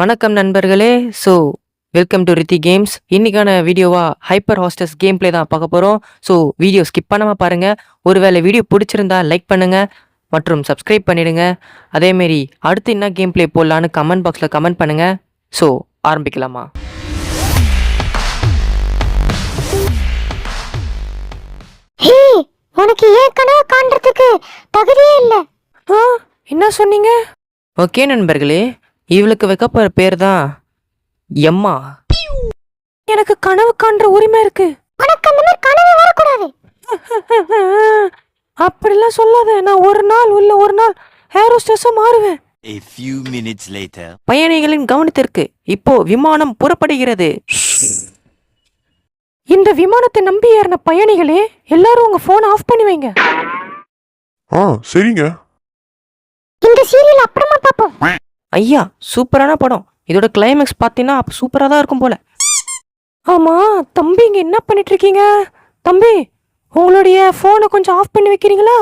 வணக்கம் நண்பர்களே. Welcome to Riddhi games. இன்னைக்கான வீடியோவா ஹைப்பர் ஹாஸ்டஸ் கேம் பிளே தான் பார்க்க போகிறோம். வீடியோ ஸ்கிப் பண்ணாமல் பாருங்கள். ஒருவேளை வீடியோ பிடிச்சிருந்தா லைக் பண்ணுங்கள் மற்றும் சப்ஸ்கிரைப் பண்ணிடுங்க. அதேமாரி அடுத்து என்ன கேம் பிளே போடலான்னு கமெண்ட் பாக்ஸில் கமெண்ட் பண்ணுங்கள். ஆரம்பிக்கலாமா? உனக்கு ஏன் கனவு காண்றதுக்கு தகுதியே இல்லை. என்ன சொன்னீங்க? ஓகே நண்பர்களே, இவளுக்கு வைக்கப்படுற பேர் தான் எம்மா. எனக்கு கனவு காண்ற உரிமை இருக்கு. உனக்கு அந்த மாதிரி கனவு வரக்கூடாது. அப்படிலாம் சொல்லாத. நான் ஒரு நாள் ஏரோஸ்டஸா மாறுவேன். A few minutes later. பயணிகளின் கவனத்திற்கு இப்போ விமானம் புறப்படுகிறது. இந்த விமானத்தை நம்பி ஏறின பயணிகளே, எல்லாரும் உங்க போன் ஆஃப் பண்ணி வைங்க. சரிங்க. இந்த சீரியல் அப்புறமா பாப்போம். ஐயா, சூப்பரான படம். இதோட கிளைமேக்ஸ் பார்த்தீங்கன்னா சூப்பராக தான் இருக்கும் போல. ஆமா தம்பி, இங்க என்ன பண்ணிட்டு இருக்கீங்க? தம்பி, உங்களுடைய போனை கொஞ்சம் ஆஃப் பண்ணி வைக்கிறீங்களா?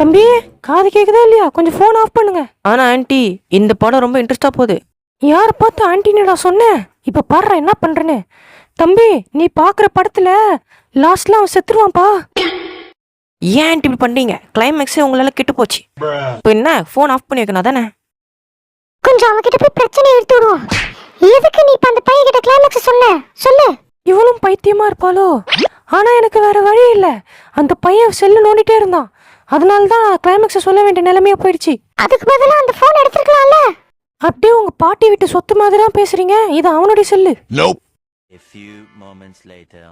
தம்பி, காது கேக்குதா இல்லையா? கொஞ்சம் போன் ஆஃப் பண்ணுங்க. ஆனா ஆன்ட்டி, இந்த படம் ரொம்ப இன்ட்ரெஸ்டா போகுது. யார் பார்த்து ஆன்ட்டினடா சொன்னேன்? இப்ப பாடுற என்ன பண்றேன்னு. தம்பி, நீ பாக்குற படத்துல லாஸ்ட்ல அவன் செத்துருவான்ப்பா. ஏன் ஆன்ட்டி இப்படி பண்றீங்க? கிளைமேக்ஸே உங்களால கெட்டு போச்சு. இப்போ என்ன, போன் ஆஃப் பண்ணி வைக்கணும் தானே? கொஞ்சம் அவகிட்ட போய் பிரச்சனை எடுத்து விடுவோம். எதுக்கு நீ இப்ப அந்த பையன் கிட்ட கிளைமேக்ஸ் சொன்ன? சொல்லு. இவளும் பைத்தியமா இருப்பாளோ? ஆனா எனக்கு வேற வழி இல்ல. அந்த பையன் செல்லு நோண்டிட்டே இருந்தான். அதனாலதான் கிளைமேக்ஸ் சொல்ல வேண்டிய நிலைமையா போயிடுச்சு. அதுக்கு பதிலா அந்த போன் எடுத்துக்கலாம்ல. அப்படியே உங்க பாட்டி விட்டு சொத்து மாதிரி தான் பேசுறீங்க. இது அவனுடைய cell. A few moments later.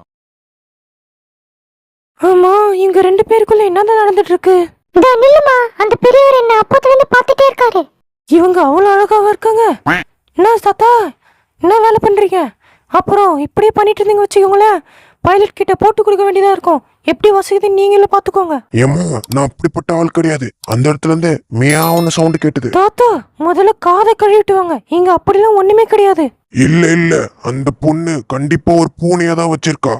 ஆமா, இங்க ரெண்டு பேருக்குள்ள என்னதான் நடந்துட்டு இருக்கு? நில்லுமா, அந்த பெரியவர் என்ன அப்பத்துல இருந்து பாத்துட்டே இருக்காரு. இவங்க அவ்வளவு அழகாவா இருக்காங்க. என்ன தாத்தா, என்ன வேலை பண்றீங்க? அப்புறம் இப்படியே பண்ணிட்டு இருந்தீங்க வச்சுக்கோங்களேன், பைலட் கிட்ட போட்டு கொடுக்க வேண்டியதா இருக்கும். எப்படி வசதி நீங்களும் பாத்துக்கோங்க. ஏம்மா, நான் அப்படிப்பட்ட ஆள் கிடையாது. அந்த இடத்துல இருந்து மியாவுன்னு சவுண்ட் கேட்டது. தாத்தா, முதல்ல காதை கழுவிட்டு வாங்க. இங்க அப்படிலாம் ஒண்ணுமே கிடையாது. இல்ல, அந்த பொண்ணு கண்டிப்பா ஒரு பூனையா தான் வச்சிருக்கா.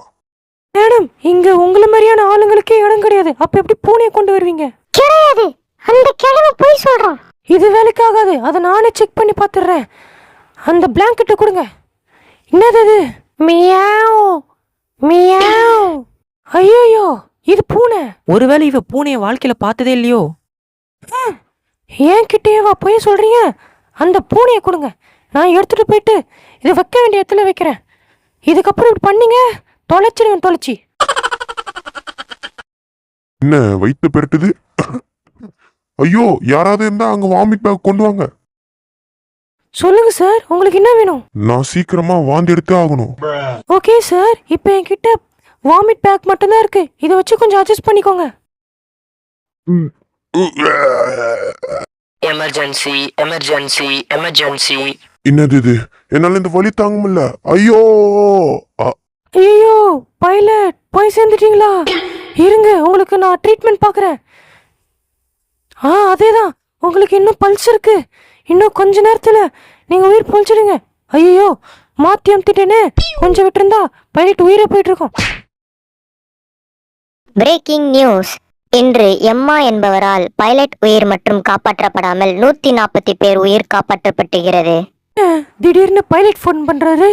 மேடம், இங்க உங்களை மாதிரியான ஆளுங்களுக்கே இடம் கிடையாது. அப்ப எப்படி பூனையை கொண்டு வருவீங்க? கிடையாது, அந்த கிழமை போய் சொல்றான். இது வேலைக்கு ஆகாது. அதை நானே செக் பண்ணி பார்த்துடுறேன். அந்த பிளாங்கெட்டை கொடுங்க. என்னது அது? Meow meow. ஐயோ, இது பூனை. ஒருவேளை இவ பூனைய வாழ்க்கையில பார்த்ததே இல்லையோ? ஏன் கிட்டேவா போய் சொல்றீங்க? அந்த பூனையை கொடுங்க. நான் எடுத்துட்டு போயிட்டு இதை வைக்க வேண்டிய இடத்துல வைக்கிறேன். இதுக்கப்புறம் இப்படி பண்ணீங்க, தொலைச்சிடுவேன். தொலைச்சி என்ன வயிற்று பெருட்டுது? ஐயோ, யாராவது இருந்தா அங்க வாமிட் பேக் கொண்டு வாங்க. சொல்லுங்க சார், உங்களுக்கு என்ன வேணும்? நான் சீக்கிரமா வாந்தி எடுத்து ஆகணும். ஓகே சார், இப்போ என்கிட்ட வாமிட் பேக் மட்டும்தான் இருக்கு. இதை வச்சு கொஞ்சம் அட்ஜஸ்ட் பண்ணிக்கோங்க. Emergency emergency emergency. என்னது இது? என்னால இந்த வலி தாங்க முடியல. ஐயோ ஐயோ, பைலட் போய் சேர்ந்துட்டீங்களா? இருங்க, உங்களுக்கு நான் ட்ரீட்மெண்ட் பார்க்குறேன். அதேதான், உங்களுக்கு இன்னும் பல்ஸ் இருக்கு. இன்னும் கொஞ்ச நேரத்துல நீங்க உயிர் பொழிச்சிடுங்க. ஐயோ, மாத்தி அமுத்திட்டேனே. கொஞ்சம் விட்டுருந்தா பைலட் உயிரை போயிட்டு இருக்கோம். Breaking news. இன்று எம்மா என்பவரால் பைலட் உயிர் மற்றும் காப்பாற்றப்படாமல் 140 பேர் உயிர் காப்பாற்றப்பட்டுகிறது. திடீர்னு பைலட் ஃபோன் பண்றாரு.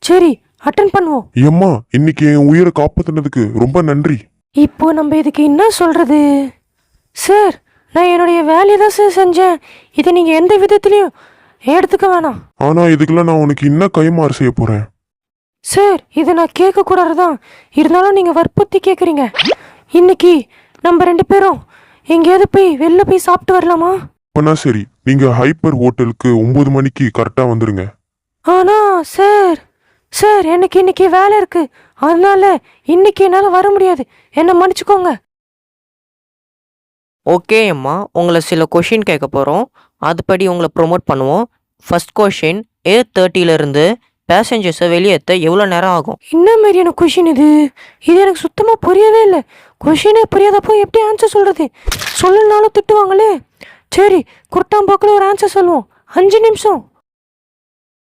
சரி, அட்டன் பண்ணுவோம். ஏம்மா, இன்னைக்கு என் உயிரை காப்பாத்தினதுக்கு ரொம்ப நன்றி. இப்போ நம்ம இதுக்கு என்ன சொல்றது? சார், நான் என்னுடைய வேலையை தான் சார் செஞ்சேன். இதை நீங்க எந்த விதத்திலையும் எடுத்துக்க வேணாம். ஆனா இதுக்கெல்லாம் நான் உனக்கு என்ன கைமாறு செய்ய போறேன்? சார், இதை நான் கேட்க கூடாதுதான். இருந்தாலும் நீங்க வற்புறுத்தி கேக்குறீங்க. இன்னைக்கு நம்ம ரெண்டு பேரும் எங்கேயாவது போய் வெளில போய் சாப்பிட்டு வரலாமா? அப்பனா சரி, நீங்க ஹைப்பர் ஹோட்டலுக்கு 9 மணிக்கு கரெக்டா வந்துருங்க. ஆனா சார் எனக்கு இன்னைக்கு வேலை இருக்கு. அதனால இன்னைக்கு என்னால வர முடியாது. என்ன மன்னிச்சுக்கோங்க. ஓகே அம்மா, உங்களை சில கொஷின் கேட்க போகிறோம். அதுபடி உங்களை ப்ரொமோட் பண்ணுவோம். ஃபர்ஸ்ட் கொஷின், A30 பேசஞ்சர்ஸை வெளியேற்ற எவ்வளோ நேரம் ஆகும்? என்ன மாதிரியான கொஷின் இது? இது எனக்கு சுத்தமாக புரியவே இல்லை. கொஷினே புரியாதப்போ எப்படி ஆன்சர் சொல்கிறது? சொல்லனாலும் திட்டுவாங்களே. சரி, குர்ட்டாம்பாக்கில் ஒரு ஆன்சர் சொல்லுவோம். 5 நிமிஷம்.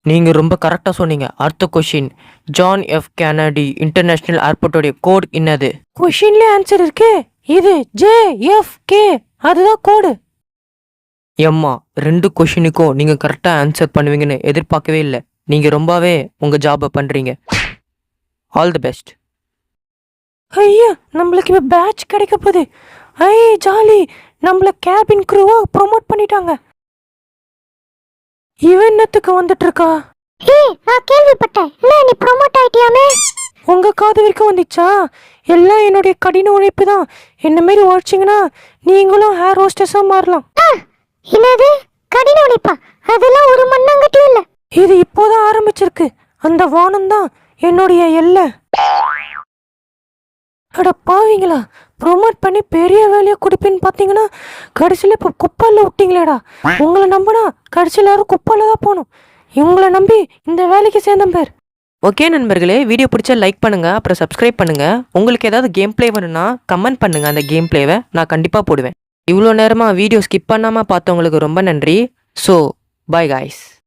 நீங்கள் ரொம்ப கரெக்டாக சொன்னீங்க. அடுத்த question, John F Kennedy international ஏர்போர்ட்டோடைய கோட் என்னது? கொஷின்லேயே ஆன்சர் இருக்கு. இது JFK, அதுதான் கோடு. ஏம்மா 2 கொஷினுக்கும் நீங்கள் கரெக்டாக ஆன்சர் பண்ணுவீங்கன்னு எதிர்பார்க்கவே இல்லை. நீங்கள் ரொம்பவே உங்கள் ஜாபை பண்ணுறீங்க. All the best. ஐயா, நம்மளுக்கு இப்போ பேட்ச் கிடைக்க போகுது. ஐ ஜாலி, நம்மளை கேபின் க்ரூவாக ப்ரொமோட் பண்ணிட்டாங்க. இவன் என்னத்துக்கு வந்துட்டு இருக்கா? ஏய், நான் கேள்விப்பட்டேன். என்ன நீ ப்ரோமோட் ஆயிட்டியாமே? உங்க காது வரைக்கும் வந்துச்சா? எல்லாம் என்னுடைய கடின உழைப்பு தான். என்ன மாரி உழைச்சிங்கன்னா நீங்களும் ஹேர் ஹோஸ்டஸாக மாறலாம். என்னது கடின உழைப்பா? அதெல்லாம் ஒரு மண்ணாங்கட்டியும் இல்ல. இது இப்போதான் ஆரம்பிச்சிருக்கு. அந்த வானம் தான் என்னுடைய எல்லை. அட பாவீங்களா, ப்ரொமோட் பண்ணி பெரிய வேலையை கொடுப்பேன்னு பார்த்தீங்கன்னா கடைசியில் இப்போ குப்பாலில் விட்டீங்களேடா. உங்களை நம்பினா கடைசியில் யாரும் குப்பாலில் தான் போகணும். இவங்களை நம்பி இந்த வேலைக்கு சேர்ந்த பேர். ஓகே நண்பர்களே, வீடியோ பிடிச்சா லைக் பண்ணுங்கள், அப்புறம் சப்ஸ்கிரைப் பண்ணுங்கள். உங்களுக்கு ஏதாவது கேம் ப்ளே வேணும்னா கமெண்ட் பண்ணுங்கள். அந்த கேம் ப்ளேவை நான் கண்டிப்பாக போடுவேன். இவ்வளோ நேரமாக வீடியோ ஸ்கிப் பண்ணாமல் பார்த்தவங்களுக்கு ரொம்ப நன்றி. So by guys.